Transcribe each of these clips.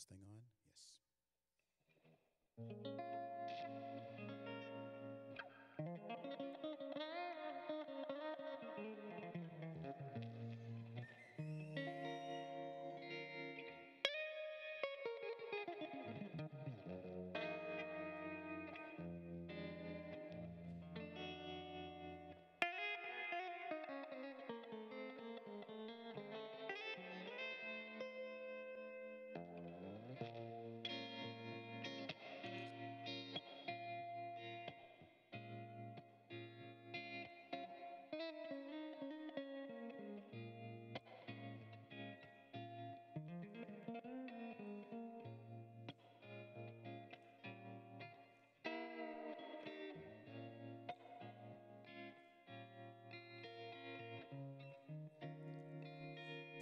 this thing on? Yes.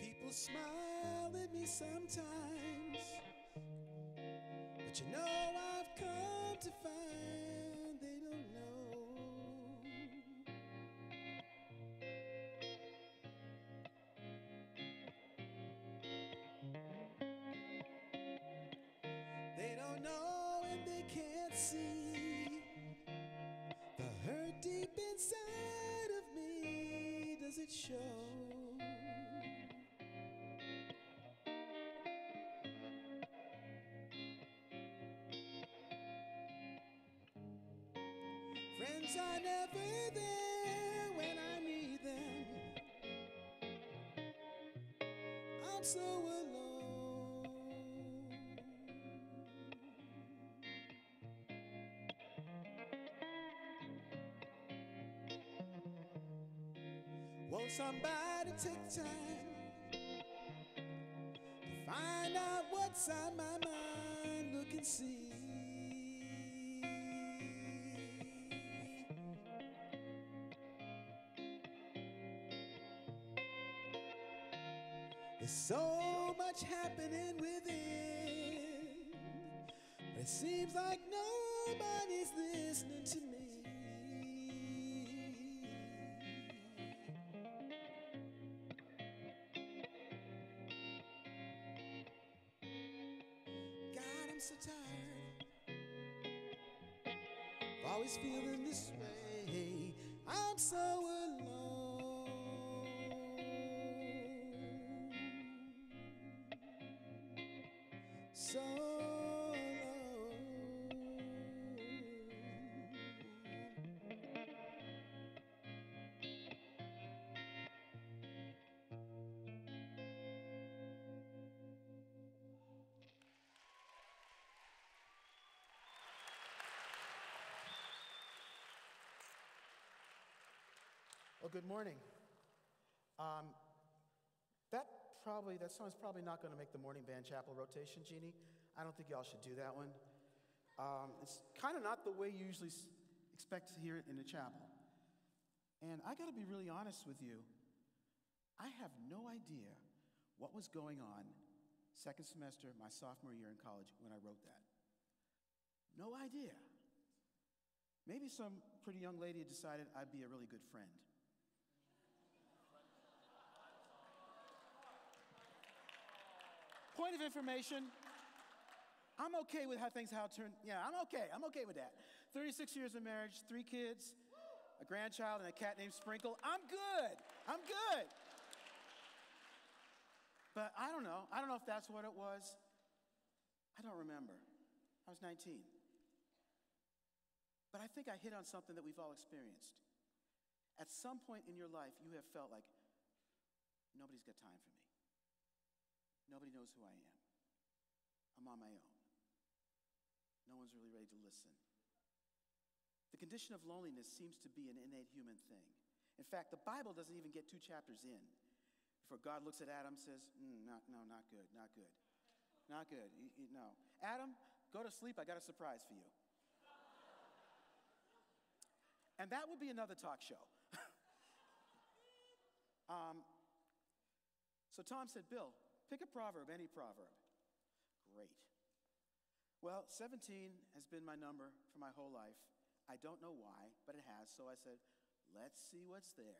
People smile at me sometimes, but you know I've come to find they don't know. They don't know and they can't see the hurt deep inside of me. Does it show? Friends are never there when I need them. I'm so alone. Won't somebody take time to find out what's on my mind? Look and see. There's so much happening within, but it seems like nobody's listening to me. God, I'm so tired of always feeling this way. I'm so alone. So well, good morning. That song's probably not going to make the morning band chapel rotation, Jeannie. I don't think y'all should do that one. It's kind of not the way you usually expect to hear it in a chapel. And I got to be really honest with you. I have no idea what was going on second semester, my sophomore year in college, when I wrote that. No idea. Maybe some pretty young lady had decided I'd be a really good friend. Point of information, I'm okay with how things turned. Yeah, I'm okay with that. 36 years of marriage, 3 kids, a grandchild, and a cat named Sprinkle. I'm good. But I don't know if that's what it was. I don't remember. I was 19. But I think I hit on something that we've all experienced. At some point in your life, you have felt like, nobody's got time for me. Nobody knows who I am. I'm on my own. No one's really ready to listen. The condition of loneliness seems to be an innate human thing. In fact, the Bible doesn't even get 2 chapters in before God looks at Adam and says, not good. No. Adam, go to sleep. I got a surprise for you. And that would be another talk show. So Tom said, Bill, pick a proverb, any proverb. Great. Well, 17 has been my number for my whole life. I don't know why, but it has. So I said, let's see what's there.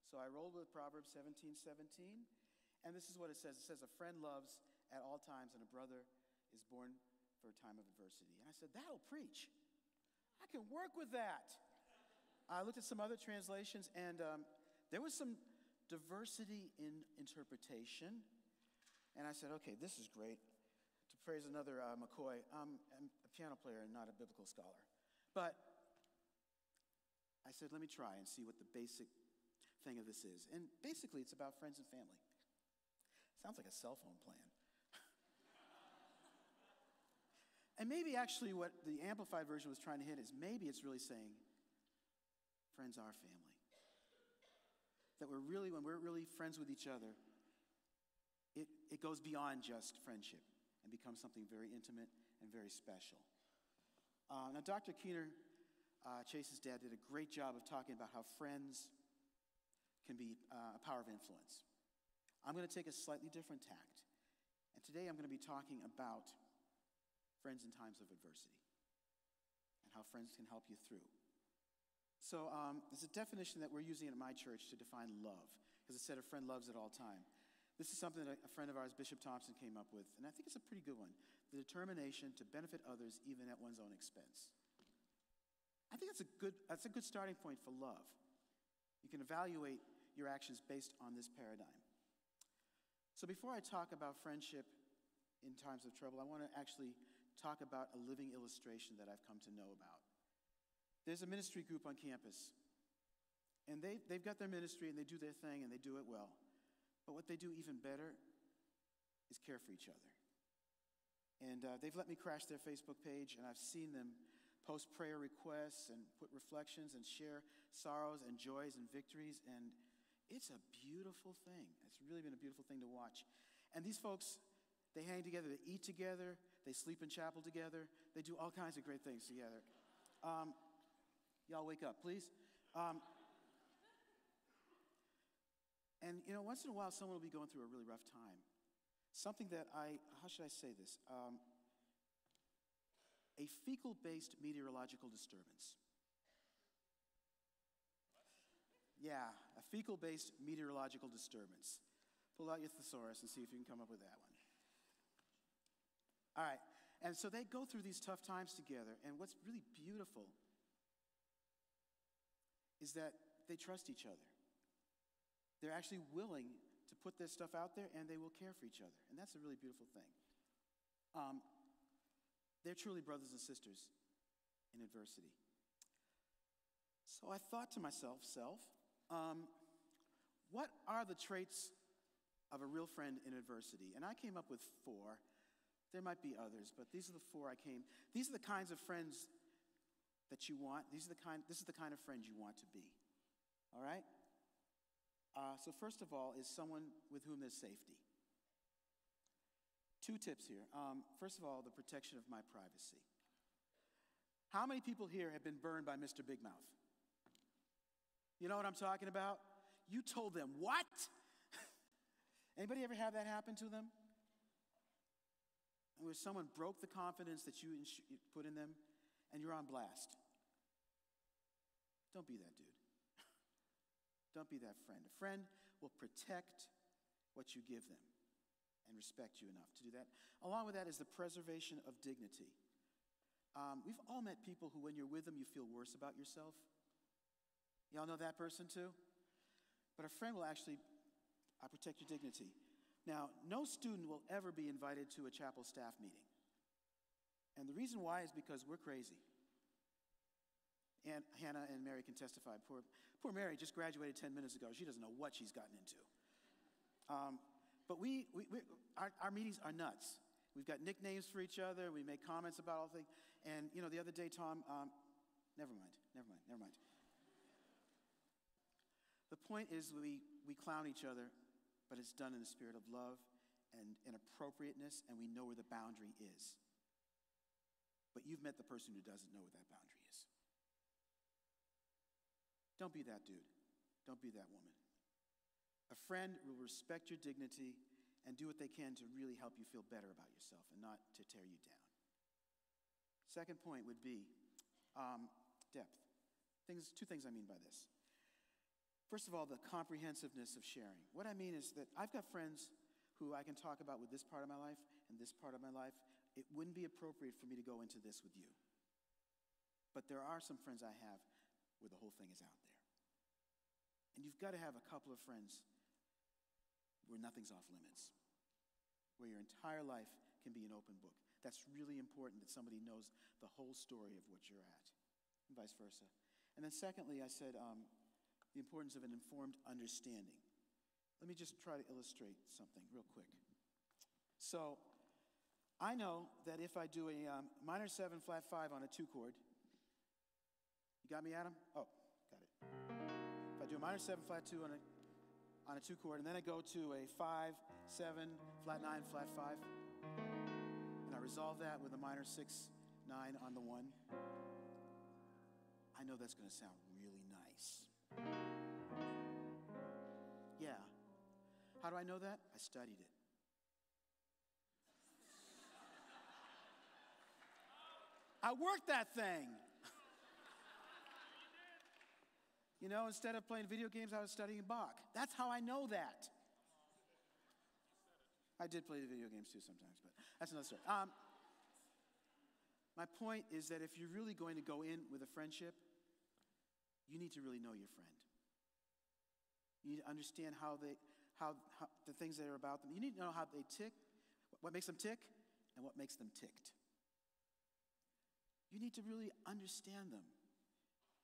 So I rolled with Proverbs 17:17, And this is what it says. It says, a friend loves at all times, and a brother is born for a time of adversity. And I said, that'll preach. I can work with that. I looked at some other translations, and there was some diversity in interpretation. And I said, okay, this is great. To praise another McCoy, I'm a piano player and not a biblical scholar. But I said, let me try and see what the basic thing of this is. And basically, it's about friends and family. Sounds like a cell phone plan. And maybe actually what the Amplified version was trying to hit is maybe it's really saying, friends are family. That when we're really friends with each other, it goes beyond just friendship and becomes something very intimate and very special. Now, Dr. Keener, Chase's dad, did a great job of talking about how friends can be a power of influence. I'm going to take a slightly different tact. And today I'm going to be talking about friends in times of adversity and how friends can help you through. So there's a definition that we're using at my church to define love, because it said a friend loves at all time. This is something that a friend of ours, Bishop Thompson, came up with, and I think it's a pretty good one. The determination to benefit others even at one's own expense. I think that's a good starting point for love. You can evaluate your actions based on this paradigm. So before I talk about friendship in times of trouble, I want to actually talk about a living illustration that I've come to know about. There's a ministry group on campus, and they've got their ministry, and they do their thing, and they do it well. But what they do even better is care for each other. And they've let me crash their Facebook page, and I've seen them post prayer requests and put reflections and share sorrows and joys and victories, and it's a beautiful thing. It's really been a beautiful thing to watch. And these folks, they hang together, they eat together, they sleep in chapel together, they do all kinds of great things together. Y'all wake up, please. And, once in a while, someone will be going through a really rough time. Something that how should I say this? A fecal-based meteorological disturbance. Yeah, a fecal-based meteorological disturbance. Pull out your thesaurus and see if you can come up with that one. All right, and so they go through these tough times together, and what's really beautiful is that they trust each other. They're actually willing to put this stuff out there, and they will care for each other. And that's a really beautiful thing. They're truly brothers and sisters in adversity. So I thought to myself, what are the traits of a real friend in adversity? And I came up with 4. There might be others, but these are the 4 These are the kinds of friends that you want. This is the kind of friend you want to be. All right? So first of all is someone with whom there's safety. 2 tips here. First of all, the protection of my privacy. How many people here have been burned by Mr. Big Mouth? You know what I'm talking about? You told them what? Anybody ever have that happen to them? Where someone broke the confidence that you put in them, and you're on blast. Don't be that dude. Don't be that friend. A friend will protect what you give them and respect you enough to do that. Along with that is the preservation of dignity. We've all met people who, when you're with them, you feel worse about yourself. Y'all know that person too? But a friend will actually protect your dignity. Now, no student will ever be invited to a chapel staff meeting. And the reason why is because we're crazy. And Hannah and Mary can testify. Poor Mary just graduated 10 minutes ago. She doesn't know what she's gotten into. But our meetings are nuts. We've got nicknames for each other. We make comments about all things. And, the other day, Tom, never mind. The point is we clown each other, but it's done in a spirit of love and appropriateness, and we know where the boundary is. But you've met the person who doesn't know where that boundary is. Don't be that dude. Don't be that woman. A friend will respect your dignity and do what they can to really help you feel better about yourself and not to tear you down. Second point would be depth. 2 things I mean by this. First of all, the comprehensiveness of sharing. What I mean is that I've got friends who I can talk about with this part of my life and this part of my life. It wouldn't be appropriate for me to go into this with you. But there are some friends I have where the whole thing is out there. And you've got to have a couple of friends where nothing's off limits, where your entire life can be an open book. That's really important, that somebody knows the whole story of what you're at, and vice versa. And then secondly, I said the importance of an informed understanding. Let me just try to illustrate something real quick. So I know that if I do a minor 7 flat 5 on a 2 chord, you got me, Adam? Oh, got it. If I do a minor 7 flat 2 on a 2 chord, and then I go to a 5 7 flat 9 flat 5, and I resolve that with a minor 6 9 on the 1, I know that's going to sound really nice. Yeah. How do I know that? I studied it. I worked that thing. You know, instead of playing video games, I was studying Bach. That's how I know that. I did play the video games too sometimes, but that's another story. My point is that if you're really going to go in with a friendship, you need to really know your friend. You need to understand how the things that are about them. You need to know how they tick, what makes them tick, and what makes them ticked. You need to really understand them.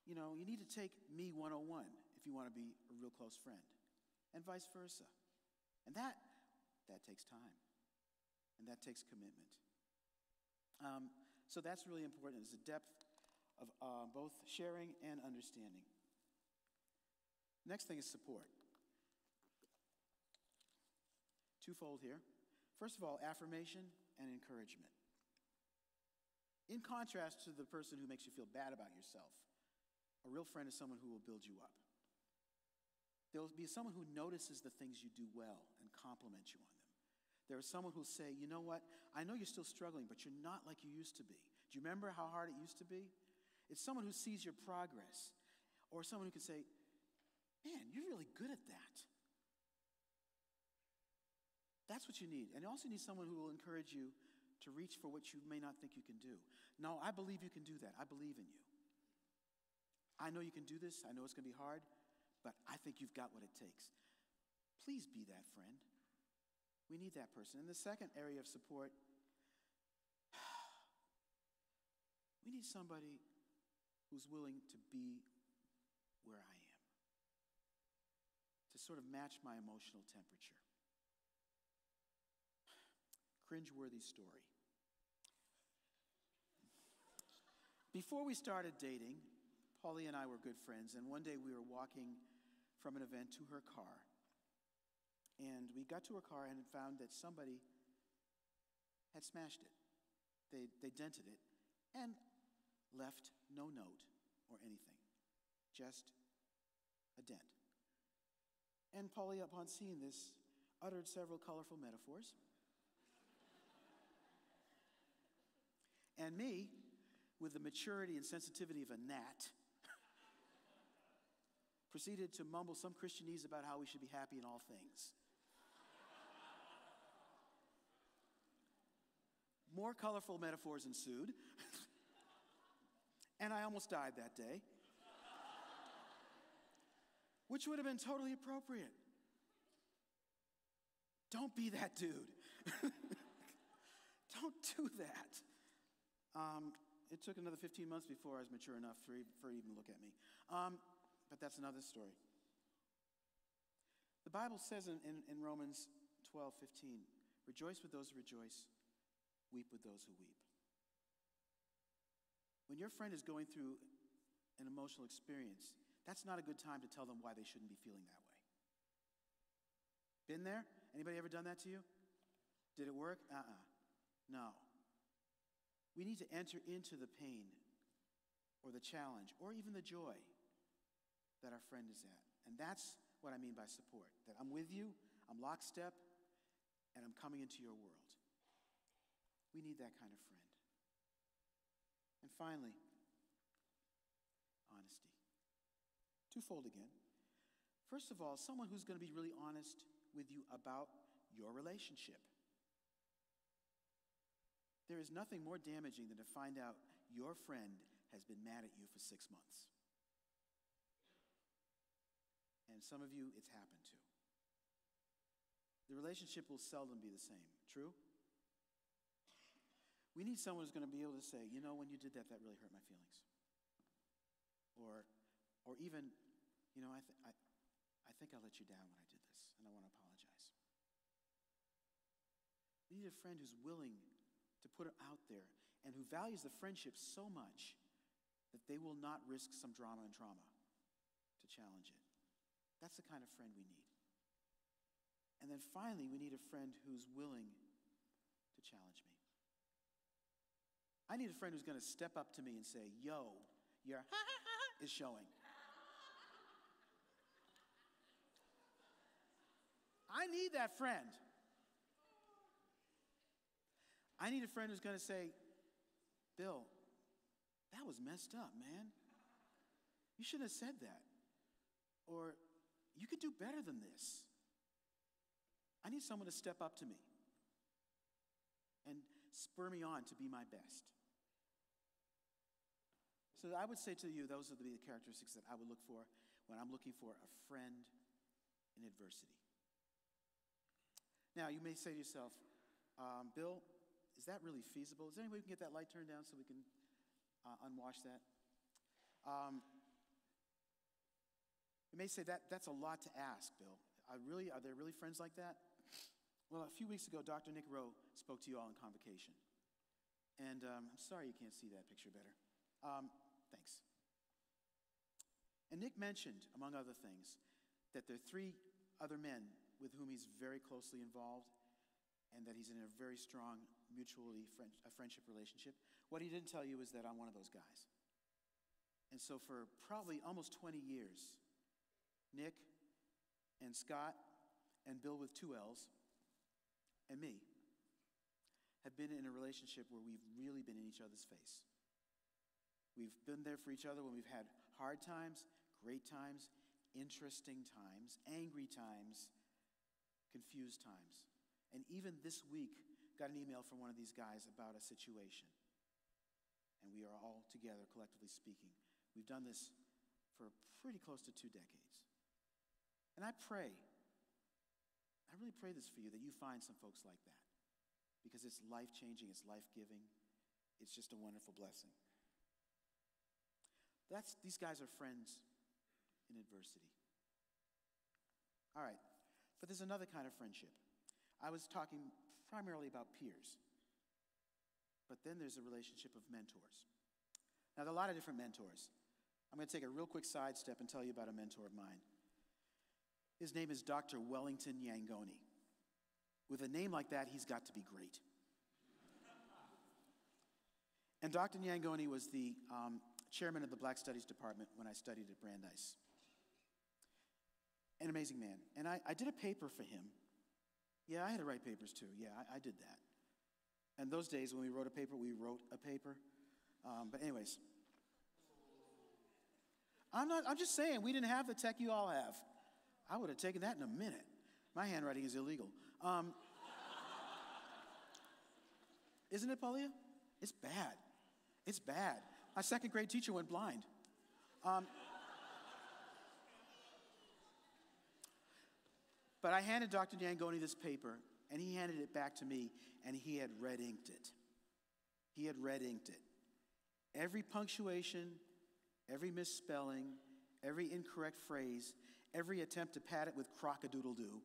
You know, you need to take me 101 if you want to be a real close friend, and vice versa. And that takes time, and that takes commitment. So that's really important, is the depth of both sharing and understanding. Next thing is support. Twofold here. First of all, affirmation and encouragement. In contrast to the person who makes you feel bad about yourself, a real friend is someone who will build you up. There will be someone who notices the things you do well and compliments you on them. There is someone who will say, you know what, I know you're still struggling, but you're not like you used to be. Do you remember how hard it used to be? It's someone who sees your progress, or someone who can say, man, you're really good at that. That's what you need. And you also need someone who will encourage you to reach for what you may not think you can do. No, I believe you can do that. I believe in you. I know you can do this. I know it's going to be hard, but I think you've got what it takes. Please be that friend. We need that person. And the second area of support, we need somebody who's willing to be where I am, to sort of match my emotional temperature. Cringe-Worthy Story. Before we started dating, Polly and I were good friends, and one day we were walking from an event to her car. And we got to her car and found that somebody had smashed it. They dented it and left no note or anything, just a dent. And Polly, upon seeing this, uttered several colorful metaphors. And me, with the maturity and sensitivity of a gnat, proceeded to mumble some Christianese about how we should be happy in all things. More colorful metaphors ensued, and I almost died that day, which would have been totally appropriate. Don't be that dude. Don't do that. It took another 15 months before I was mature enough for even to look at me. But that's another story. The Bible says in Romans 12:15, rejoice with those who rejoice, weep with those who weep. When your friend is going through an emotional experience, that's not a good time to tell them why they shouldn't be feeling that way. Been there? Anybody ever done that to you? Did it work? No. We need to enter into the pain or the challenge or even the joy that our friend is at. And that's what I mean by support, that I'm with you, I'm lockstep, and I'm coming into your world. We need that kind of friend. And finally, honesty. Twofold again. First of all, someone who's going to be really honest with you about your relationship. There is nothing more damaging than to find out your friend has been mad at you for 6 months. And some of you, it's happened to. The relationship will seldom be the same. True? We need someone who's going to be able to say, you know, when you did that, that really hurt my feelings. Or even, you know, I think I let you down when I did this, and I want to apologize. We need a friend who's willing to put it out there and who values the friendship so much that they will not risk some drama and trauma to challenge it. That's the kind of friend we need. And then finally, we need a friend who's willing to challenge me. I need a friend who's going to step up to me and say, yo, your is showing. I need that friend. I need a friend who's going to say, Bill, that was messed up, man. You shouldn't have said that. Or, you could do better than this. I need someone to step up to me and spur me on to be my best. So I would say to you, those are the characteristics that I would look for when I'm looking for a friend in adversity. Now, you may say to yourself, Bill, is that really feasible? Is there any way we can get that light turned down so we can unwash that? You may say that's a lot to ask, Bill. Are there really friends like that? Well, a few weeks ago, Dr. Nick Rowe spoke to you all in convocation. And I'm sorry you can't see that picture better. Thanks. And Nick mentioned, among other things, that there are 3 other men with whom he's very closely involved and that he's in a very strong friendship relationship. What he didn't tell you is that I'm one of those guys. And so for probably almost 20 years, Nick and Scott and Bill with 2 L's and me have been in a relationship where we've really been in each other's face. We've been there for each other when we've had hard times, great times, interesting times, angry times, confused times. And even this week, got an email from one of these guys about a situation. And we are all together, collectively speaking. We've done this for pretty close to 2 decades. And I really pray this for you, that you find some folks like that. Because it's life-changing, it's life-giving. It's just a wonderful blessing. These guys are friends in adversity. All right, but there's another kind of friendship. I was talking primarily about peers. But then there's a relationship of mentors. Now, there are a lot of different mentors. I'm going to take a real quick sidestep and tell you about a mentor of mine. His name is Dr. Wellington Yangoni. With a name like that, he's got to be great. And Dr. Yangoni was the chairman of the Black Studies Department when I studied at Brandeis. An amazing man. And I did a paper for him. Yeah, I had to write papers too. Yeah, I did that. And those days when we wrote a paper, we wrote a paper. But anyways. I'm just saying, we didn't have the tech you all have. I would have taken that in a minute. My handwriting is illegal. Isn't it, Paulia? It's bad. It's bad. My 2nd grade teacher went blind. But I handed Dr. Yangoni this paper, and he handed it back to me, and he had red inked it. He had red inked it. Every punctuation, every misspelling, every incorrect phrase, every attempt to pad it with crock-a-doodle-doo.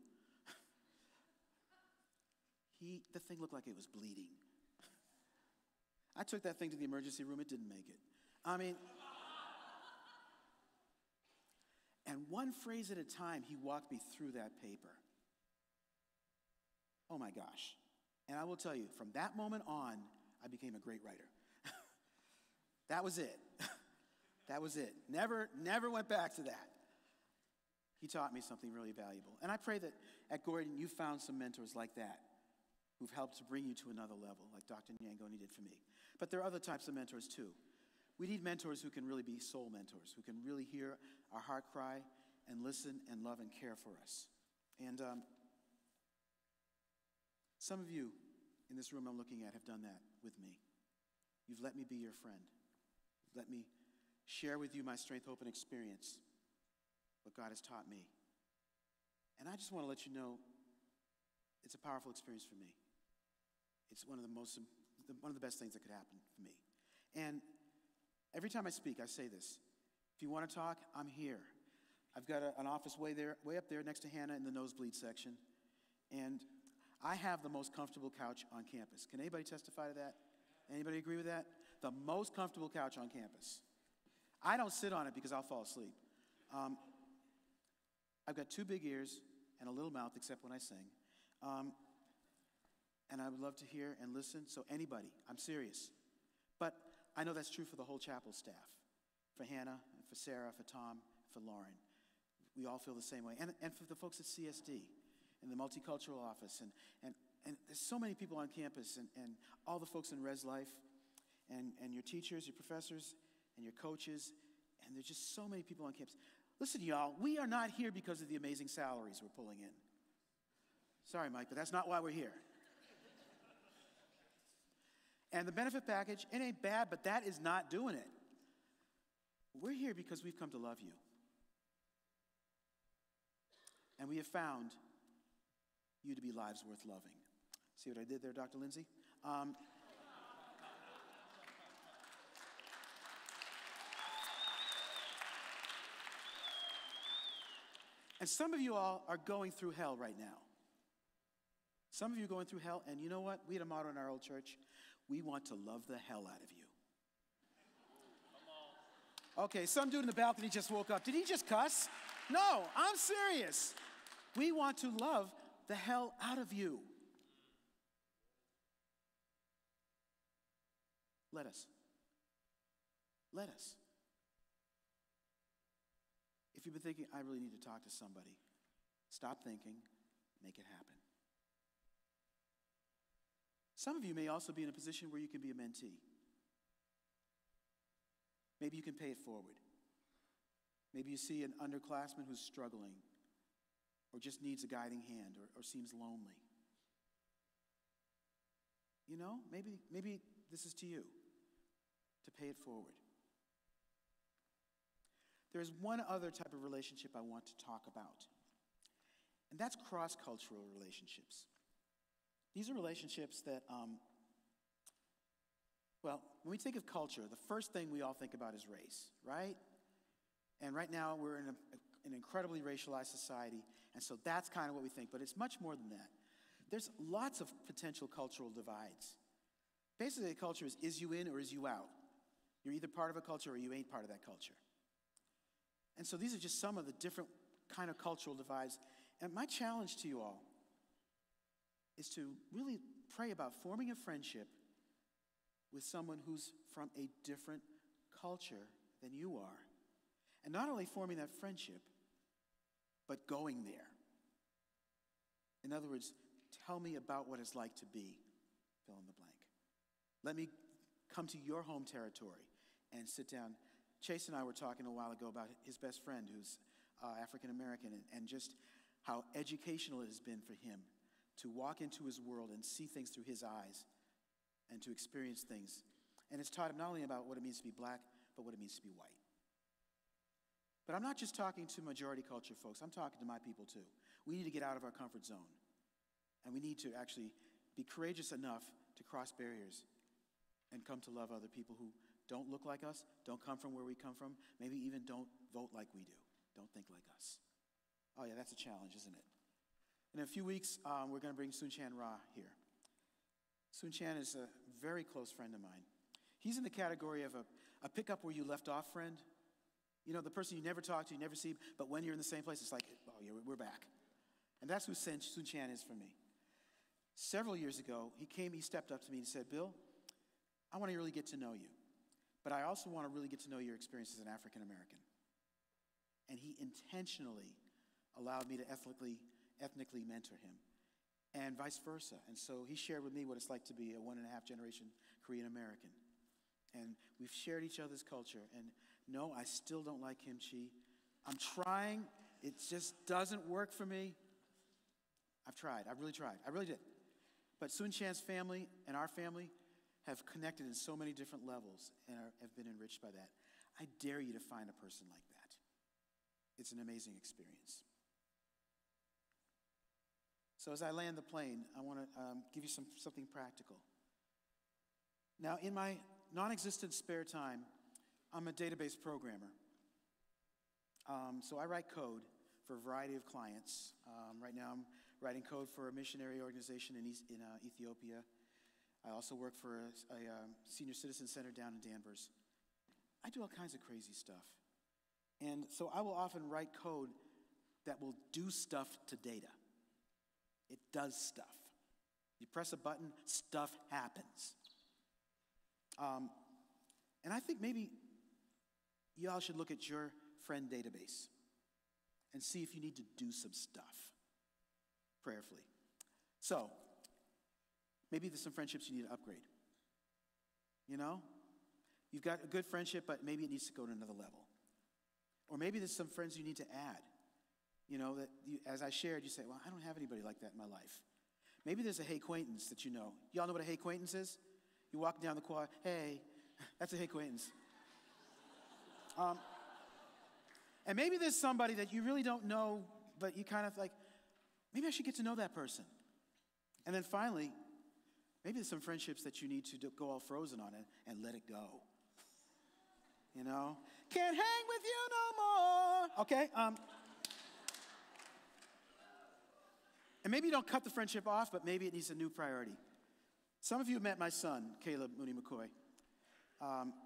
The thing looked like it was bleeding. I took that thing to the emergency room. It didn't make it. And one phrase at a time, he walked me through that paper. Oh my gosh. And I will tell you, from that moment on, I became a great writer. That was it. That was it. Never went back to that. He taught me something really valuable. And I pray that at Gordon, you found some mentors like that who've helped to bring you to another level, like Dr. Yangoni did for me. But there are other types of mentors too. We need mentors who can really be soul mentors, who can really hear our heart cry and listen and love and care for us. And some of you in this room I'm looking at have done that with me. You've let me be your friend. You've let me share with you my strength, hope, and experience, what God has taught me. And I just want to let you know it's a powerful experience for me. It's one of the best things that could happen for me. And every time I speak, I say this. If you want to talk, I'm here. I've got an office way up there next to Hannah in the nosebleed section. And I have the most comfortable couch on campus. Can anybody testify to that? Anybody agree with that? The most comfortable couch on campus. I don't sit on it because I'll fall asleep. I've got 2 big ears and a little mouth, except when I sing. And I would love to hear and listen. So anybody, I'm serious. But I know that's true for the whole chapel staff. For Hannah, for Sarah, for Tom, for Lauren. We all feel the same way. And for the folks at CSD and the multicultural office. And there's so many people on campus and all the folks in Res Life and your teachers, your professors, and your coaches. And there's just so many people on campus. Listen, y'all, we are not here because of the amazing salaries we're pulling in. Sorry, Mike, but that's not why we're here. And the benefit package, it ain't bad, but that is not doing it. We're here because we've come to love you. And we have found you to be lives worth loving. See what I did there, Dr. Lindsay? And some of you all are going through hell right now. Some of you are going through hell, and you know what? We had a motto in our old church. We want to love the hell out of you. Okay, some dude in the balcony just woke up. Did he just cuss? No, I'm serious. We want to love the hell out of you. Let us. Let us. If you've been thinking, I really need to talk to somebody, stop thinking, make it happen. Some of you may also be in a position where you can be a mentee. Maybe you can pay it forward. Maybe you see an underclassman who's struggling or just needs a guiding hand or seems lonely. You know, maybe this is to you, to pay it forward. There's one other type of relationship I want to talk about, and that's cross-cultural relationships. These are relationships that, when we think of culture, the first thing we all think about is race, right? And right now we're in an incredibly racialized society, and so that's kind of what we think, but it's much more than that. There's lots of potential cultural divides. Basically, a culture is you in or is you out? You're either part of a culture or you ain't part of that culture. And so these are just some of the different kind of cultural divides. And my challenge to you all is to really pray about forming a friendship with someone who's from a different culture than you are. And not only forming that friendship, but going there. In other words, tell me about what it's like to be, fill in the blank. Let me come to your home territory and sit down. Chase and I were talking a while ago about his best friend who's African American and just how educational it has been for him to walk into his world and see things through his eyes and to experience things. And it's taught him not only about what it means to be black, but what it means to be white. But I'm not just talking to majority culture folks. I'm talking to my people too. We need to get out of our comfort zone. And we need to actually be courageous enough to cross barriers and come to love other people who don't look like us, don't come from where we come from, maybe even don't vote like we do, don't think like us. Oh yeah, that's a challenge, isn't it? In a few weeks, we're going to bring Soon Chan Ra here. Soon Chan is a very close friend of mine. He's in the category of a pick up where you left off friend. You know, the person you never talk to, you never see, but when you're in the same place, it's like, oh yeah, we're back. And that's who Soon Chan is for me. Several years ago, he stepped up to me and said, Bill, I want to really get to know you, but I also want to really get to know your experience as an African American. And he intentionally allowed me to ethnically mentor him, and vice versa. And so he shared with me what it's like to be a 1.5 generation Korean American. And we've shared each other's culture. And no, I still don't like kimchi. I'm trying It just doesn't work for me. I've tried. I really tried. I really did. But Soon Chan's family and our family have connected in so many different levels and have been enriched by that. I dare you to find a person like that. It's an amazing experience. So as I land the plane, I want to give you something practical. Now, in my non-existent spare time, I'm a database programmer. So I write code for a variety of clients. Right now, I'm writing code for a missionary organization in Ethiopia. I also work for a senior citizen center down in Danvers. I do all kinds of crazy stuff. And so I will often write code that will do stuff to data. It does stuff. You press a button, stuff happens. And I think maybe y'all should look at your friend database and see if you need to do some stuff prayerfully. So, maybe there's some friendships you need to upgrade. You know? You've got a good friendship, but maybe it needs to go to another level. Or maybe there's some friends you need to add. You know, that you, as I shared, you say, well, I don't have anybody like that in my life. Maybe there's a hey acquaintance that you know. Y'all know what a hey acquaintance is? You walk down the quad, hey, that's a hey acquaintance. And maybe there's somebody that you really don't know, but you kind of like, maybe I should get to know that person. And then finally, maybe there's some friendships that you need to go all frozen on it and let it go. You know? Can't hang with you no more. Okay? And maybe you don't cut the friendship off, but maybe it needs a new priority. Some of you have met my son, Caleb Mooney-McCoy.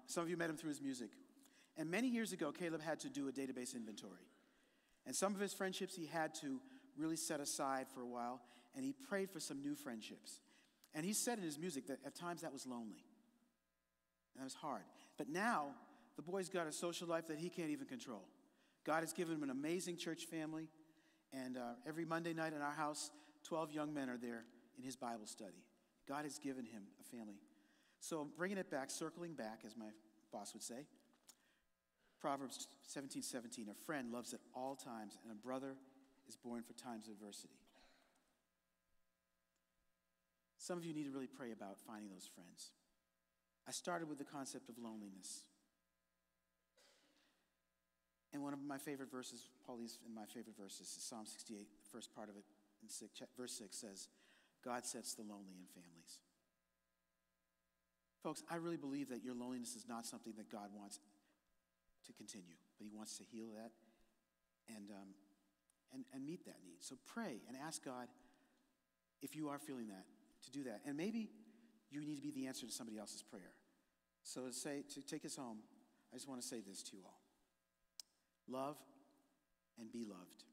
Some of you met him through his music. And many years ago, Caleb had to do a database inventory. And some of his friendships he had to really set aside for a while, and he prayed for some new friendships. And he said in his music that at times that was lonely. And that was hard. But now, the boy's got a social life that he can't even control. God has given him an amazing church family, and every Monday night in our house, 12 young men are there in his Bible study. God has given him a family. So bringing it back, circling back, as my boss would say, Proverbs 17:17, a friend loves at all times, and a brother is born for times of adversity. Some of you need to really pray about finding those friends. I started with the concept of loneliness. And one of my favorite verses, Paul's in my favorite verses, is Psalm 68, the first part of it, in verse 6 says, God sets the lonely in families. Folks, I really believe that your loneliness is not something that God wants to continue, but he wants to heal that and meet that need. So pray and ask God, if you are feeling that, to do that. And maybe you need to be the answer to somebody else's prayer. So to take us home, I just want to say this to you all. Love and be loved.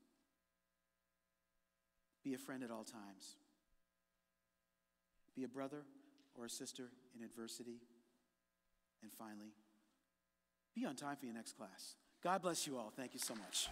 Be a friend at all times. Be a brother or a sister in adversity. And finally, be on time for your next class. God bless you all. Thank you so much.